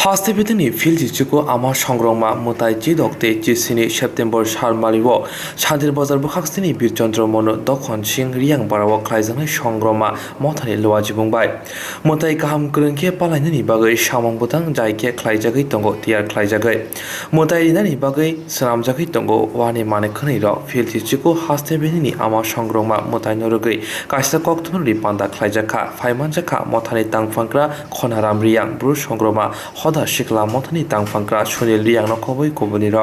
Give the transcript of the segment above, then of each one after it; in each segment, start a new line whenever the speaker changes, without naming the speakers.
하스테베드니 필지치고 아마 সংগ্রামা 모타이 지덕대 지시니 세프템버 살마리워 শান্তিরবাজার বখাকস্তিনি বীরচন্দ্র মন দখন সিং রিয়াং বারাওয়া খাইজাংনাই সংগ্রামা মথানি লওয়াজি বুंबाय मोताई गाहाम गोरोंखे पालायनायनि बागै सामं बुथां जायखे ख्लायजागै दंग तियार ख्लायजागै मोताई रिनायनि बागै सनामजागै दंग वानि माने खनैर फिलतिचिको हास्तेबेनि आमा संग्रामা मोताई नरगै काइसा कक्तनरि पान्दा ख्लायजाखा फाइमानजाखा मथानि तांफांग्रा खनाराम रियां ब्रु संग्रामা हदा शिखला मथानि तांफांग्रा सुनिल रियां नखबै कबुनिर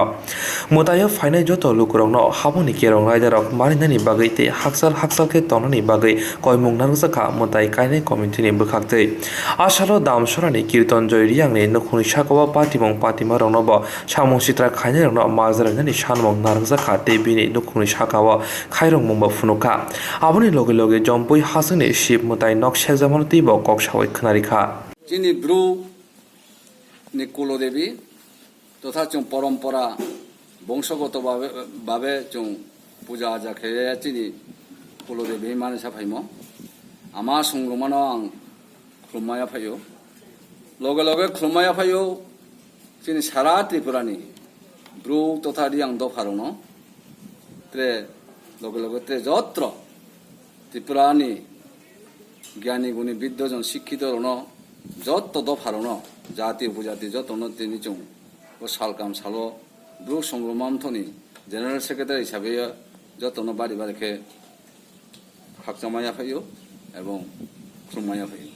मोतायो फाइनाय जत लुकुरंनो हाबनि केरं रायदारक मारिनायनि बागै ते हाकसालके तननि बागै कयमुं नारजाखा मोताई कायनाय कमिटिनि बोखाक्तै आसालो दामसरानि कीर्तनजय रियांनि नखुनि साकावा पातिमं पातिमा रंनब सामं सित्रा खायनाय रंनो माजरायनानि सानमं नारजाखा देबिनि नखुनि साकावा खायरं मुंबा फुनुखा आबनि लगे लगे जम्पै हासंनि शिब मोताई नक सेजामन तिब ककसावै खोनारिखा
जिनि ब्रु नि कुलदेवी तथा जों परम्परा बंशगतभावे जों पूजा आजा खेले चिनि कुलदेवी माने साफाइमो आमा संग्रामानो आं खुलुमनाया फैयो लगे लगे खुलुमनाया फैयो चिनि सारा त्रिपुरानि ब्रु तथा रियां दफारनो त्रे लगे लगे त्रे जत्र त्रिपुरानि ज्ञानी गुणी विद्वजन शिक्षित रनो जत दफारनो जाति उपजाति जतनो तिनि जों सालकाम सालो ब्रु संग्रामामथनि जेनेरेल सेक्रेटारि हिसाबै जतनो बारि बारिखे हाकजामाया फैयो এবং खुलुमनाया फैयो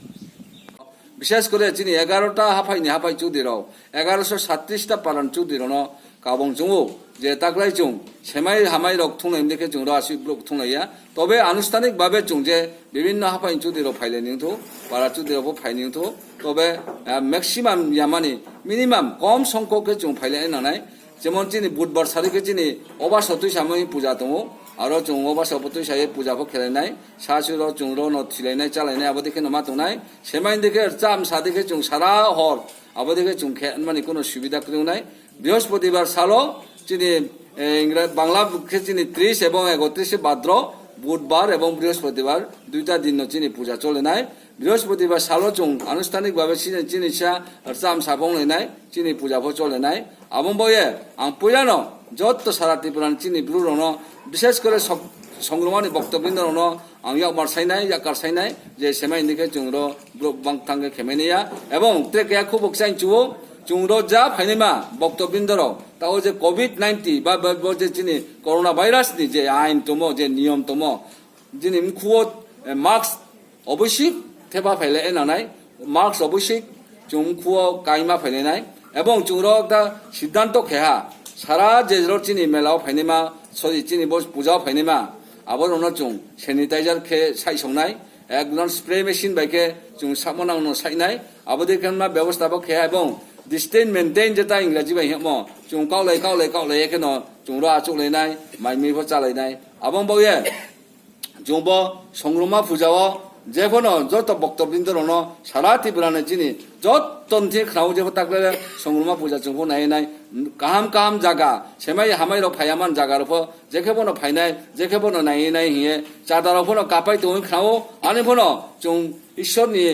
বিশেষ করে চিনি 11টা হাফাই চুদিরাव 1137টা পালান চুদিरावनो কাবং জংও যে তাকলাই জং সেমাই হামাই রক থুনাই দেখে জং রাসি ব্লক থুনাইয়া তবে আনুষ্ঠানিক ভাবে জং যে বিভিন্ন হাফাই চুদিরাव ফাইলেনিংথো পারা চুদিরাवबो ফাইনিংথো তবে ম্যাক্সিমাম ইয়ামানি মিনিমাম কম সংখ্যকে জং ফাইলেনানাय যেমন চিনি বুধবার সারিকে চিনি অবা সতুই সামই পূজা দङ आरो जों अबा सपतै सायै पूजाखौ खेलायनाय सासुर जोंर न थिलायनाय चालायनाय आबदिखे नमा दंनाय सेमाइन दिखे चाम सादिखे जों सारा हर आबदिखे जों माने कोनो सुबिदा क्रिउनाय बृहस्पतिबार सालो चिनि इंग्राज बांला के चिनि 30 এবং 31 भाद्र बुधबार এবং बृहस्पतिबार दुइटा दिन चिनि पूजा चलेनाय बृहस्पतिबार सालो जों आनुষ্ঠাनिक भावे चिनि सा चाम साबं लेनाय चिनि पूजाखौ चलेनाय आबंबये आं पुयानो যত সারা ত্রিপুরান চিনি ব্রুরনো বিশেষ করে সংগ্রামানি বক্তবৃন্দরনো আমি মারসাইনাই কারসাইনাই যে সেমাই দিকে চুংর ব্রবাং থাঙ্গে খেমেনিয়া এবং ট্রেকে খুব বকসাই চুও চুংর যা ফাইনিমা বক্তবৃন্দর তাও যে কোভিড-19 বা যে চিনি করোনা ভাইরাসনি যে আইন তম যে নিয়ম তম যিনি মুখুও মাস্ক অবশ্যই থেবা ফাইলে এনানাই মাস্ক অবশ্যই চুমখুও কাইমা ফাইলেনাই এবং চুংর একটা সিদ্ধান্ত খেহা सारा जेजर चिनि मेलाव फाइनेमा सरि चिनि बस पूजा फाइनेमा आबर उनाव जों सैनिटाइजार खे साइसंनाय एकदम स्प्रे मेशिन बाइके जों सामनांनो साइनाय आबदि केनमा व्यवस्थाबो खे এবং डिस्टेंस मेंटेन जेता इंग्राजी बाइ हेमो जों कावलाय एखेनो जों रा चलायनाय माइमिबो चालायनाय आबं बये जोंबो संग्रामा पूजाव जेफोनो जत बक्तबृन्दरनो सारा त्रिपुरानि चिनि जतनथि ख्राव जेफो ताकले संग्रामा पूजा जोंबो नायनाय काम जागा सेमाय हामाय रो फायामान जागा रो जेखेबोनो फायनाय जेखेबोनो नायनाय हिए चादारावफोनो कापाय तों ख्राव आनिफोनो जों ईश्वरनि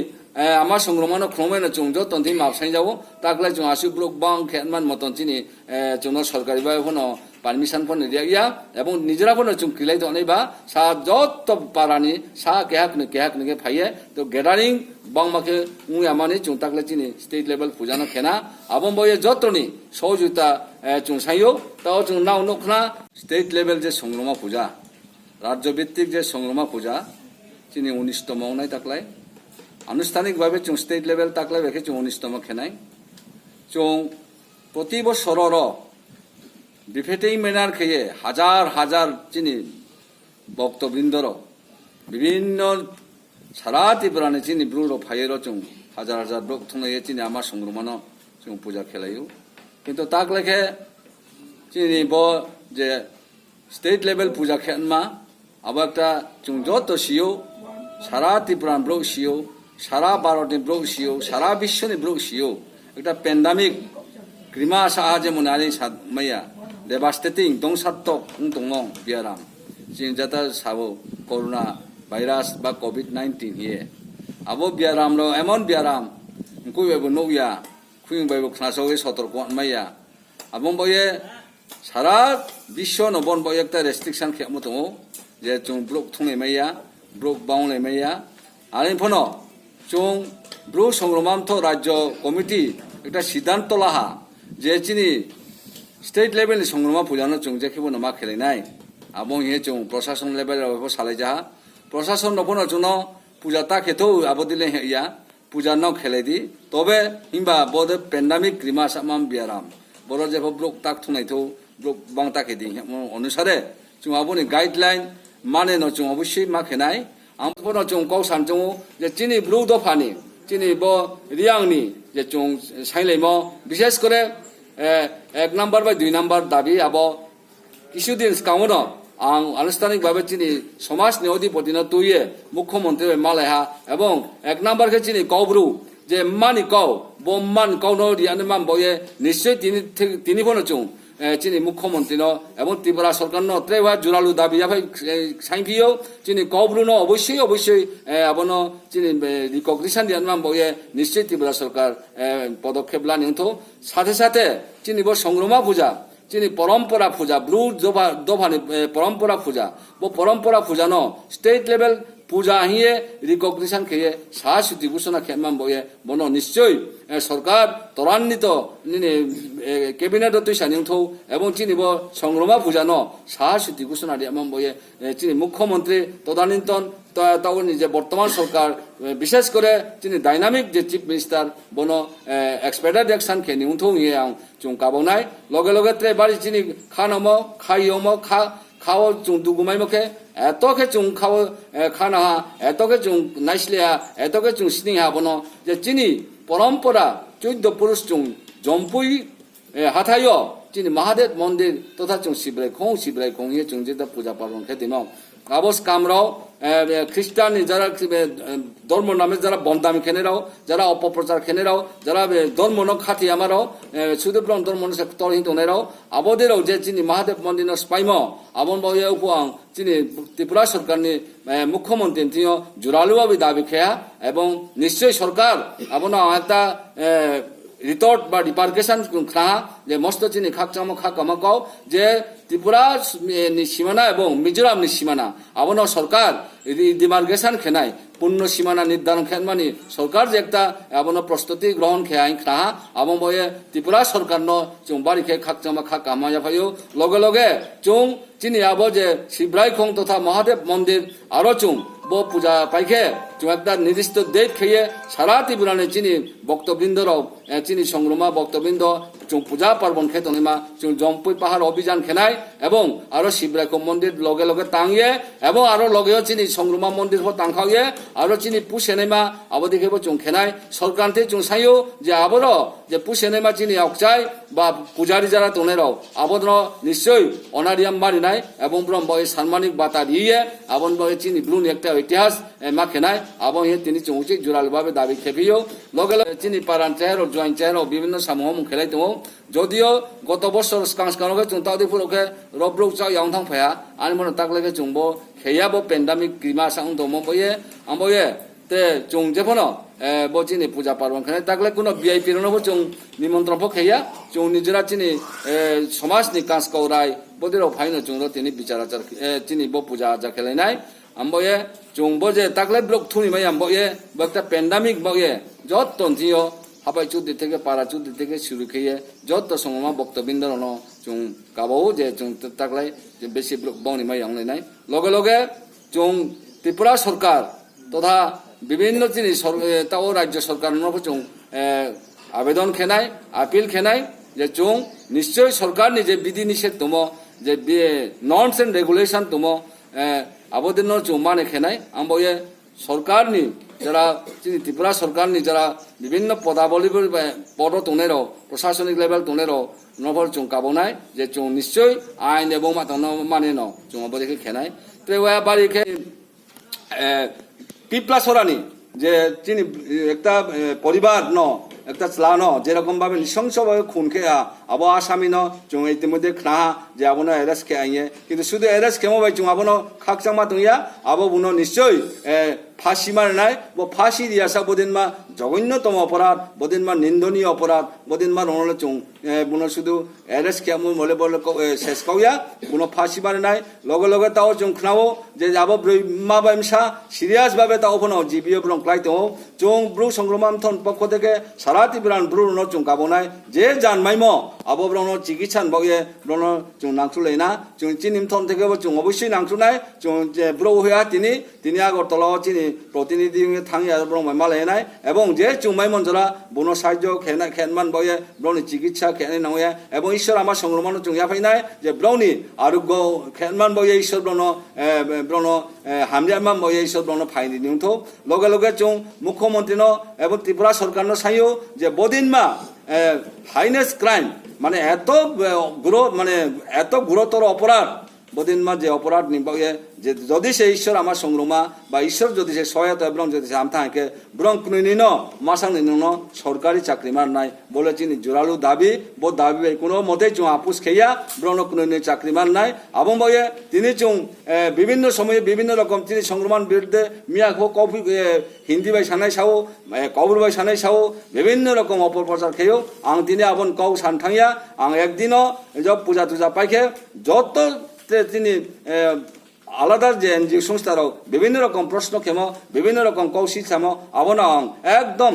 आमा संग्रामानो ख्रमेनो जों जतनथि माबसाय जावो ताकले जों आसु ब्लक बां खेनमान मतन चिनि जोंनो सरकारि बायफोनो पारमिशन फोन दिया এবং নিজেরাफोनो जों किलाय दनैबा सा जत पारानि सा केहाकनो के फाये तो गेदारिं बांमाके उयामानि जों ताकले चिनि स्टेट लेवल पूजानो खेना आबं बये जतनि सहजुता जों सायो ताव जों नाव नखना स्टेट लेवल जे संग्रामा पूजा राज्य ভিত্তিক যে সংগ্রামা পূজা চিনি 19তম নাই তাকলাই আনুষ্ঠানিক ভাবে जों स्टेट लेवल ताकलाई बेखे जों 19তম खेनाय जों प्रति বছরর বিফেটেই মেনার খেয়ে হাজার চিনি ভক্তবৃন্দর বিভিন্ন সারা ত্রিপুরানি চিনি ব্রুর ফাইয়ের চুং হাজার ব্রক থুনাইয়ে চিনি আমার সংগ্রামানো চুং পূজা খেলাইও কিন্তু তাক লেখে চিনি ব যে স্টেট লেভেল পূজা খেনমা আবার একটা চুং যত সিও সারা ত্রিপুরান ব্রক সিও সারা ভারতনি ব্রক সিও সারা বিশ্বনি ব্রক সিও একটা প্যান্ডামিক গ্রিমা সাহায্যে মনারি মাইয়া devastating dong satok dong biaram jin jata sabo corona virus ba covid-19 hiye abo biaram lo emon biaram kuwe bo noya ফুইং বাইব খাসগে সতর্ক মাইয়া আবং বয়ে সারা বিশ্ব নবন বয়ে একটা রেস্ট্রিকশন খেমো দङ যে जों ব্লক থুঙে মাইয়া ব্লক বাউলে মাইয়া আরে ফনো जों ব্লক সংগ্রামন্ত রাজ্য কমিটি একটা সিদ্ধান্ত লাহা যে চিনি स्टेट लेवल संग्रामा पूजानो जों जेखेबो नमा खेलेनाय आबो हे जों प्रशासन लेवल रावबो सालायजा प्रशासन नबनो जोंनो पूजा ता खेथौ आबो दिले हेया पूजा न खेलेदि तबे हिमबा बदे पेंडेमिक क्रिमा सामाम बियाराम बरो जेबो ब्लक ताक थुनायथौ ब्लक बांता खेदि अनुसारे जों आबोनि गाइडलाइन माने न जों अवश्य मा खेनाय आमफोरनो जों गाव सानजौ जे चिनि ब्लक दफानि चिनि बो रियांगनि जे जों साइलेमो विशेष करे एक नम्बर बा 2 नम्बर दाबी अब কিছুদিন কাউনো आं आनुষ্ঠাनिकভাবে চিনি সমাজনি অধিপতিনো তুইয়ে মুখ্যমন্ত্রী মালাইহা এবং এক নম্বরকে চিনি কবরু যে মানি কও বোমান কওনো রিয়ানে মান বয়ে নিশ্চয় তিনি বনো চুং চিনি মুখ্যমন্ত্রীনো এবং ত্রিপুরা সরকারনো ত্রেবা জুরালু দাবি যাফাই সাইফিও চিনি কবরুনো অবশ্যই আবনো চিনি রিকগনিশন দিয়ান মান বয়ে নিশ্চয় ত্রিপুরা সরকার পদক্ষেপ লানিংথো সাথে সাথে চিনি বো সংগ্রামা পূজা চিনি পরম্পরা পূজা ব্লু দফানি পরম্পরা পূজা বো পরম্পরা পূজা ন স্টেট লেভেল পূজা হিয়ে রিকগনিশন খেয়ে সাহসুতি ঘোষণা খেমান বয়ে বনো নিশ্চয় সরকার ত্বরান্বিত ক্যাবিনেট তৈসানিংথৌ এবং চিনি বো সংগ্রামা পূজা ন সাহসুতি ঘোষণা দিয়ামান বয়ে চিনি মুখ্যমন্ত্রী তদানীন্তন তাওনি যে বর্তমান সরকার বিশেষ করে তিনি ডাইনামিক যে চিফ মিনিস্টার বনো এক্সপেক্টেড অ্যাকশন খে নিউথৌ ইয়ে আং চুং কাবনাই লগে লগে ত্রে বাড়ি চিনি খানমো খাইয়মো খাও চুং দুগুমাই মুখে এতকে চুং খাও খানা এতকে চুং নাইসলিয়া এতকে চুং সিনিহা বনো যে চিনি পরম্পরা 14 পুরুষ চুং জম্পুই হাথাইয় চিনি মহাদেব মন্দির তথা চুং শিবরাই খং ইয়ে চুং যেটা পূজা পার্বণ খেতিমাও আবস কামরাও খ্রিস্টান যারা ধর্ম নামে যারা বন্দামি খেনেরাও যারা অপপ্রচার খেনেরাও যারা ধর্ম ন খাতি আমারাও সুদেব্রম ধর্ম তরহিত নেরাও আবদেরাও যে চিনি মহাদেব মন্দির স্পাইম আবন বয়ে উপআং চিনি ত্রিপুরা সরকারনি মুখ্যমন্ত্রী তিনিও জোরালুভাবে দাবি খেয়া এবং নিশ্চয় সরকার আবন একটা রিতর্ট বা ডিপার্কেশন খাহা যে মস্ত চিনি খাকামাকাও যে ত্রিপুরা সীমানা এবং মিজোরামনি সীমানা আবনো সরকার ডিমার্কেশন খেনাই পূর্ণ সীমানা নির্ধারণ খেনমানি সরকার যে একটা আবনো প্রস্তুতি গ্রহণ খেয়াই খাহা আবন বয়ে ত্রিপুরা সরকার চুং বাড়ি খে খাকামায়া ভাইও লগে লগে চুং চিনি আবো যে শিবরাই খং তথা মহাদেব মন্দির আরো চুং বো পূজা পাইখে চুং একটা নির্দিষ্ট ডেট খেয়ে সারা ত্রিপুরানে চিনি ভক্তবৃন্দরাও চিনি সংগ্রামা ভক্তবৃন্দ চুং পূজা পার্বণ খেতনিমা চুং জম্পুই পাহাড় অভিযান খেনাই এবং আরো শিবরাইখ মন্দির লগে লগে টাঙিয়ে এবং আরো লগেও চিনি সংগ্রামা মন্দির টাংখাইয়ে আরো চিনি পুসেনেমা আবদিকেবো চুং খেনাই সরকারতে চুং সাইও যে আবর যে পুসেনেমা চিনি অকচাই বা পূজারি যারা তোনেরাও আবদ্র নিশ্চয় অনারিয়াম মারিনাই এবং ব্রহ্ম সাম্মানিক বাতা দিয়ে আবন বয়ে চিনি ব্লুন একটা ইতিহাস মা খেনাই আবন হে তিনি চৌচিক জোরালভাবে দাবি খেপিও লগে লগে চিনি পারান চেহারো জয়েন্ট চেহারো বিভিন্ন সামহ খেলাই দङ যদিও গত বছর কাংসকানকে চুং তাউদিপুরকে রব্রুক চাও ইয়াংথাং ফায়া আনি মনে তাকলেকে চুংবো খেয়াবো পেন্ডামিক ক্রিমা সাং দङ বয়ে আমবয়ে তে চুং যেফনো বচিনি পূজা পার্বণ খেলে তাকলে কোনো ভিআইপি রনবো চুং নিমন্ত্রণ খেয়া চুং নিজেরা চিনি সমাজনি কাঁচকাউরাই বদিরাও ফাইনো চুংর তিনি বিচার আচার চিনি বো পূজা আচার খেলাইনাই আমবয়ে চুংবো যে তাকলে ব্লক থুনি মাই আমবয়ে একটা পেন্ডামিক বয়ে যত তন্থিও হাবাই চুদ্দি থেকে পাড়া চুদ্দি থেকে শুরু খেয়ে যত সময় বক্তবৃন্দর চুং গাবাও যে চুং তাকলাই যে বেশি বাউনি মাই আংলাইনাই লগে লগে চুং ত্রিপুরা সরকার তথা বিভিন্ন চিনি তাও রাজ্য সরকার চুং আবেদন খেনাই আপিল খেনাই যে চুং নিশ্চয় সরকারনি যে বিধি নিষেধ দङ যে নর্মস এন্ড রেগুলেশন দङ আবদিন চুং মানে খেনাই আমবয়ে সরকারনি যারা ত্রিপুরা সরকারনি যারা বিভিন্ন পদাবলী পদ তোনেরাও প্রশাসনিক লেভেল তোনেরাও নভর চুং কাবনাই যে চুং নিশ্চয় আইন এবং মানে ন চুং আবদিকে খেনাই ত্রেওয়া বাড়িকে পিপলা সরানি যে চিনি একটা পরিবার ন একটা চালানো যেরকম ভাবে নৃশংসভাবে খুন খেয়া আবো আসামি ন চুং ইতিমধ্যে খাহা যে আবনো এরেস্ট খেয়ে কিন্তু শুধু এরেস্ট খেমো ভাই চুং আবনো খাকচামা তুইয়া আবো বুনো নিশ্চয় ফাঁসি মারনাই বো ফাঁসি দিয়া সাবদিন মা জঘন্যতম অপরাধ বদিনমান নিন্দনীয় অপরাধ বদিনমান অনলে চুং বুনো শুধু এরেস্ট খেয়ামু বলে বলে শেষ কইয়া বুনো ফাঁসি বারে নাই লগে লগে তাও চুং খাও যে যাব মা বামসা সিরিয়াস ভাবে তাও ফোন জিবিও ব্রং ক্লাইতো চুং ব্রু সংগ্রাম থন পক্ষ থেকে সারা ত্রিপুরান ব্রু ন চুং কাবনাই যে জানমাইমো আবো ব্রং চিকিৎসান বগে ব্রং চুং নাংসুলাই না চুং চিনিম থন থেকে চুং অবশ্যই নাংসুনাই চুং যে ব্রু হইয়া তিনি আগরতলাও চিনি প্রতিনিধি থাঙি আর ব্রং মাইমালাই নাই এবং যে চুমাই মঞ্জরা বুনো সাহায্য খেনমান বয়ে ব্রনি চিকিৎসা খেনে নয় এবং ঈশ্বর আমার সংগ্রাম চুঙিয়া ফাইনাই যে ব্রনি আরোগ্য খেনমান বয়ে ঈশ্বর ব্রণ হামজামান বয়ে ঈশ্বর ব্রণ ফাইনি নিউথ লগে লগে চুং মুখ্যমন্ত্রী এবং ত্রিপুরা সরকার সাইও যে বদিনমা হাইনেস ক্রাইম মানে এত গুরুতর অপরাধ বদিনমা যে অপরাধ নিবয়ে যে যদি সে ঈশ্বর আমার সংগ্রামা বা ঈশ্বর যদি সে সহায়তা এবং যদি সে আমথাকে ব্রং কুনিন মাসাং নিন সরকারি চাকরি মার নাই বলে চিনি জোরালু দাবি বো দাবি কোনো মতে চুং আপুস খেয়া ব্রণ কুনিন চাকরি মার নাই এবং বয়ে তিনি চুং বিভিন্ন সময়ে বিভিন্ন রকম তিনি সংগ্রামান বিরুদ্ধে মিয়া হো coffee Hindi by Sanai Sao কবর বাই সানাই সাও বিভিন্ন রকম অপপ্রচার খেয়েও আং তিনি আবন কৌ সানথাঙিয়া আং একদিনও জব পূজা টুজা পাইখে যত তিনি আলাদা যে এনজিও সংস্থারাও বিভিন্ন রকম প্রশ্ন খেমো বিভিন্ন রকম কৌশিক খেমো আবনা আং একদম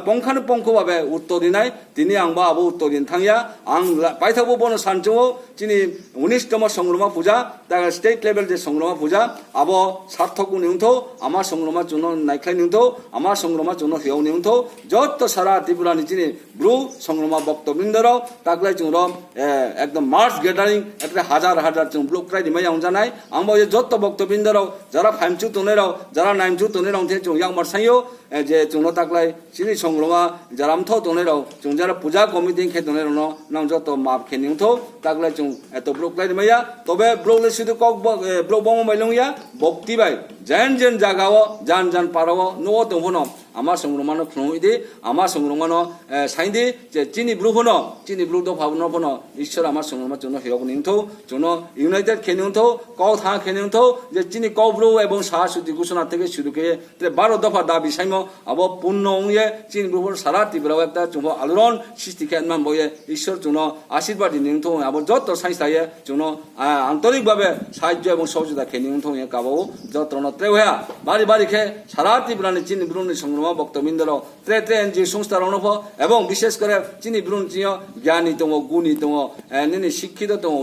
পুঙ্খানুপুঙ্খভাবে উত্তর দিনাই তিনি আংবা আবো উত্তর দিন থাঙিয়া আং পাইথাবো বন সানচুও তিনি 19তম সংগ্রাম পূজা তার স্টেট লেভেল যে সংগ্রাম পূজা আবো সার্থক নিউথ আমার সংগ্রামের জন্য নাইখাই নিউথ আমার সংগ্রামের জন্য হেও নিউথ যত সারা ত্রিপুরানি চিনি ব্রু সংগ্রাম বক্তবৃন্দরাও তাকলাই চুং একদম মার্চ গ্যাদারিং একটা হাজার হাজার চুং ব্লক ক্রাই দিমাই আং জানাই আংবা যত বক্তবৃন্দরাও যারা ফাইমচু তনেরাও যারা নাইমচু তনেরাও চুং ইয়াং মারসাইও যে চুং তাকলাই চিনি সংগ্রামা যারা আমথ তনেরাও চুং যারা পূজা কমিটি খে তনেরাও নাম যত মাপ খে নিউথ তাকলাই চুং এত ব্লক ক্রাই দিমাইয়া তবে ব্লক শুধু কক ব্লক বম মাইলংয়া বক্তি বাই যেন জাগাও জান পারাও নো দংহনো আমার সংগ্রামানো খুঁইদি আমার সংগ্রামানো সাইদি যে চিনি ব্লু হনো চিনি ব্লু তো ভাবনো হনো ঈশ্বর আমার সংগ্রামের জন্য হেয়ক নিউথ জন্য ইউনাইটেড খে নিউথ কও থা খে নিউথ যে চিনি কও ব্লু এবং সাহসুতি ঘোষণা থেকে শুরু করে 12 দফা দাবি সাইমো আবো পূর্ণ উয়ে চিনি ব্লু সারা ত্রিপুরাও একটা চুম আলোড়ন সৃষ্টি খেনমান বয়ে ঈশ্বর চুন আশীর্বাদ নিউথ আবো যত সাইন্স থাকে চুন আন্তরিকভাবে সাহায্য এবং সহযোগিতা খে নিউথ কাবো যত নত্রে হয়া বাড়ি বাড়ি খে সারা ত্রিপুরানি চিনি ব্লুনি সংগ্রাম বক্তবৃন্দর ত্রে এনজিও সংস্থার অনুভব এবং বিশেষ করে চিনি ব্রুন জ্ঞানী দङ গুণী দङ শিক্ষিত দङ